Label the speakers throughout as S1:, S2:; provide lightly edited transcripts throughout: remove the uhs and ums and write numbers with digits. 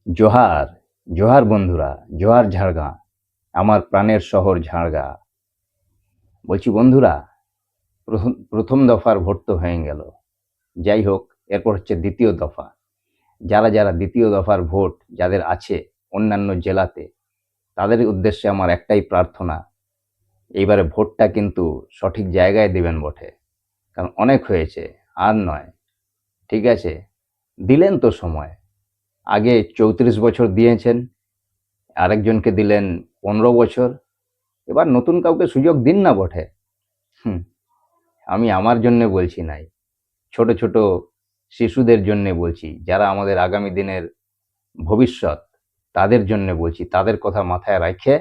S1: জোহার, জোহার বন্ধুরা, জোহার ঝাড়গাঁ, আমার প্রাণের শহর ঝাড়গাঁ। বলছি বন্ধুরা, প্রথম দফার ভোট তো হয়ে গেল। যাই হোক, এরপর হচ্ছে দ্বিতীয় দফা। যারা যারা দ্বিতীয় দফার ভোট যাদের আছে অন্যান্য জেলাতে, তাদের উদ্দেশ্যে আমার একটাই প্রার্থনা, এইবারে ভোটটা কিন্তু সঠিক জায়গায় দিবেন বটে। কারণ অনেক হয়েছে, আর নয়। ঠিক আছে, দিলেন তো সময়। আগে 34 বছর দিয়েছেন, আরেকজনকে দিলেন 15 বছর। এবার নতুন কাউকে সুযোগ দিন না বটে। হুম, আমি আমার জন্য বলছি নাই, ছোট ছোট শিশুদের জন্য বলছি, যারা আমাদের আগামী দিনের ভবিষ্যৎ, তাদের জন্য বলছি। তাদের কথা মাথায় রাখে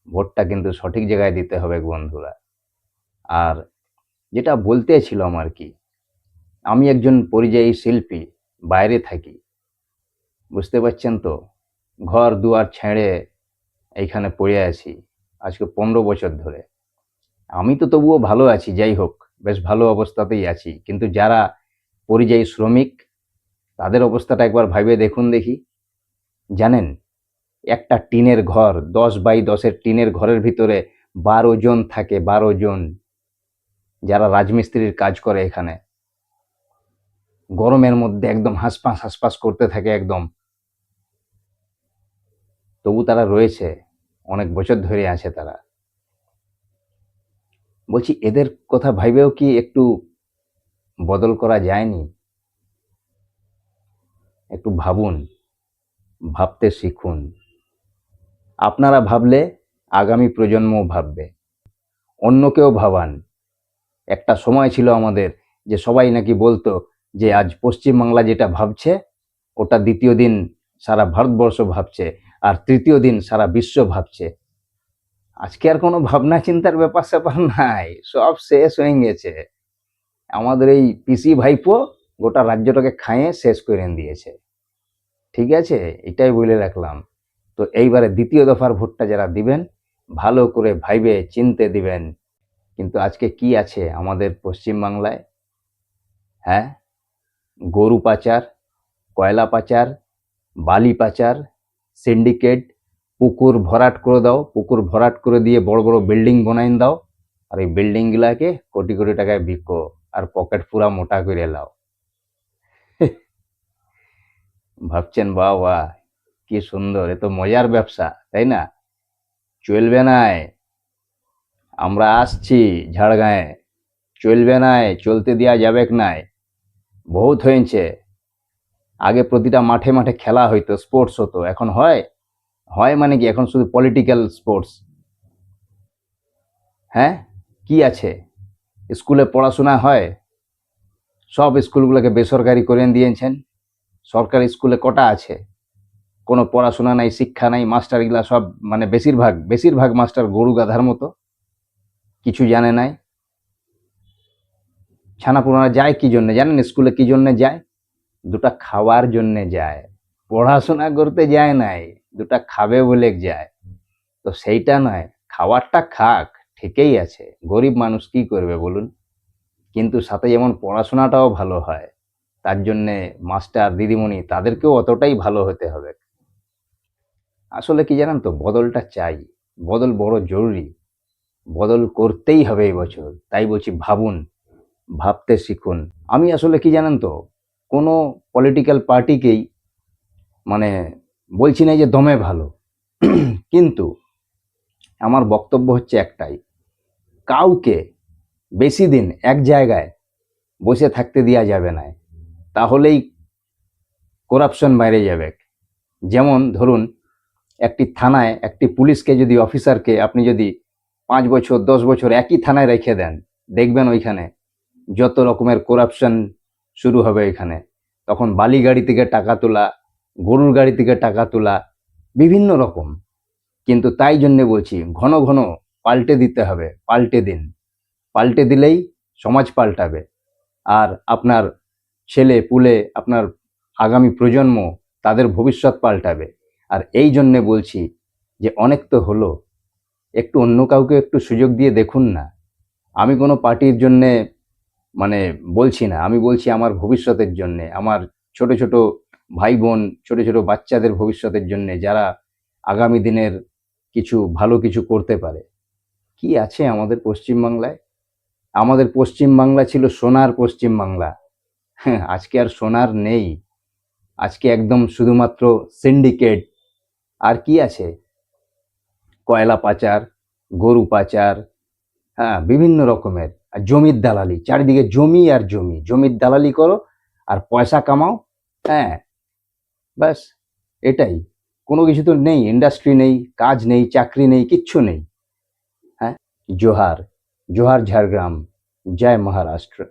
S1: ভোটটা কিন্তু সঠিক জায়গায় দিতে হবে বন্ধুরা। আর যেটা বলতে ছিল আমার কি, আমি একজন পরিযায়ী শিল্পী, বাইরে থাকি, বুঝতে পারছেন তো। ঘর দুয়ার ছেড়ে এইখানে পড়ে আছি আজকে 15 বছর ধরে। আমি তো তবুও ভালো আছি, যাই হোক, বেশ ভালো অবস্থাতেই আছি। কিন্তু যারা পরিযায়ী শ্রমিক, তাদের অবস্থাটা একবার ভাইবে দেখুন দেখি। জানেন, একটা টিনের ঘর, 10 বাই 10-এর টিনের ঘরের ভিতরে 12 জন থাকে, 12 জন, যারা রাজমিস্ত্রির কাজ করে এখানে। গরমের মধ্যে একদম হাঁসফাঁস হাঁসফাঁস করতে থাকে একদম, তবু তারা রয়েছে, অনেক বছর ধরে আছে তারা। বলছি, এদের কথা ভাইবেও কি একটু বদল করা যায়নি? একটু ভাবুন, ভাবতে শিখুন। আপনারা ভাবলে আগামী প্রজন্মও ভাববে। অন্যকেও ভাবান। একটা সময় ছিল আমাদের যে সবাই নাকি বলতো যে আজ পশ্চিমবাংলা যেটা ভাবছে, ওটা দ্বিতীয় দিন সারা ভারতবর্ষ ভাবছে, আর তৃতীয় দিন সারা বিশ্ব ভাবছে। আজকে আর কোনো ভাবনা চিন্তার ব্যাপার স্যাপার নাই, সব শেষ হয়ে গেছে। আমাদের এই পিসি ভাইপো গোটা রাজ্যটাকে খাইয়ে শেষ করে দিয়েছে। ঠিক আছে, এটাই বলে রাখলাম। তো এইবারে দ্বিতীয় দফার ভোটটা যারা দিবেন, ভালো করে ভাইবে চিনতে দিবেন। কিন্তু আজকে কি আছে আমাদের পশ্চিমবাংলায়? হ্যাঁ, গরু পাচার, কয়লা পাচার, বালি পাচার, সিন্ডিকেট, পুকুর ভরাট করে দাও, পুকুর ভরাট করে দিয়ে বড় বড় বিল্ডিং বানাইন দাও, আর এই বিল্ডিং গুলাকে কোটি কোটি টাকায় বিকো, আর পকেট পুরা মোটা করে লাও। ভাবছেন বাহ বাহ, কি সুন্দর, এ তো মজার ব্যবসা, তাই না? চলবে নাই, আমরা আসছি ঝাড়গাঁয়ে, চলবে নাই, চলতে দেওয়া যাবে নাই। বহুত হয়েছে। আগে প্রতিটা মাঠে মাঠে খেলা হইতো, স্পোর্টস হতো, এখন হয়? হয় মানে কি, এখন শুধু পলিটিক্যাল স্পোর্টস। হ্যাঁ, কি আছে? স্কুলে পড়াশোনা হয়? সব স্কুলগুলোকে বেসরকারি করে দিয়েছেন। সরকারি স্কুলে কটা আছে? কোনো পড়াশোনা নাই, শিক্ষা নাই, মাস্টারগুলা সব মানে বেশিরভাগ বেশিরভাগ মাস্টার গরু গাধার মতো, কিছু জানে নাই। ছানাপুরানা যায় কি জন্য জানেন? স্কুলে কি জন্য যায়? দুটা খাওয়ার জন্য যায়, পড়াশোনা করতে যায় নাই। দুটা খাবে বলে যায়। তো সেইটা নয়, খাওয়ারটা খাক, ঠিকই আছে, গরিব মানুষ কি করবে বলুন। কিন্তু সাথে যেমন পড়াশোনাটাও ভালো হয়, তার জন্যে মাস্টার দিদিমণি তাদেরকেও অতটাই ভালো হতে হবে। আসলে কি জানেন তো, বদলটা চাই, বদল বড় জরুরি, বদল করতেই হবে এই বছর। তাই বলছি ভাবুন, ভাবতে শিখুন। আমি আসলে কি জানেন তো, কোনো পলিটিক্যাল পার্টিকেই মানে বলছি না যে দমে ভালো, কিন্তু আমার বক্তব্য হচ্ছে একটাই, কাউকে বেশি দিন এক জায়গায় বসে থাকতে দেওয়া যাবে না, তাহলেই করাপশন বাইরে যাবে। যেমন ধরুন, একটি থানায় একটি পুলিশকে যদি, অফিসারকে আপনি যদি 5 বছর 10 বছর একই থানায় রেখে দেন, দেখবেন ওইখানে যত রকমের করাপশন শুরু হবে ওইখানে। তখন বালি গাড়ি থেকে টাকা তোলা, গরুর গাড়ি থেকে টাকা তোলা, বিভিন্ন রকম। কিন্তু তাই জন্য বলছি, ঘন ঘন পাল্টে দিতে হবে, পাল্টে দিন। পাল্টে দিলেই সমাজ পাল্টাবে, আর আপনার ছেলে পুলে, আপনার আগামী প্রজন্ম, তাদের ভবিষ্যৎ পাল্টাবে। আর এই জন্যে বলছি যে অনেক তো হলো, একটু অন্য কাউকে একটু সুযোগ দিয়ে দেখুন না। আমি কোনো পার্টির জন্যে মানে বলছি না, আমি বলছি আমার ভবিষ্যতের জন্যে, আমার ছোট ছোট ভাই বোন, ছোট ছোট বাচ্চাদের ভবিষ্যতের জন্য, যারা আগামী দিনের কিছু ভালো কিছু করতে পারে। কি আছে আমাদের পশ্চিমবাংলায়? আমাদের পশ্চিমবাংলা ছিল সোনার পশ্চিমবাংলা। হ্যাঁ, আজকে আর সোনার নেই। আজকে একদম শুধুমাত্র সিন্ডিকেট। আর কি আছে? কয়লা পাচার, গরু পাচার, হ্যাঁ, বিভিন্ন রকমের। আর জমির দালালি, চারিদিকে জমি আর জমি, জমির দালালি করো আর পয়সা কামাও। হ্যাঁ, ব্যাস, এটাই। কোনো কিছু তো নেই, ইন্ডাস্ট্রি নেই, কাজ নেই, চাকরি নেই, কিচ্ছু নেই। হ্যাঁ, জোহার, জোহার ঝাড়গ্রাম, জয় মহারাষ্ট্র।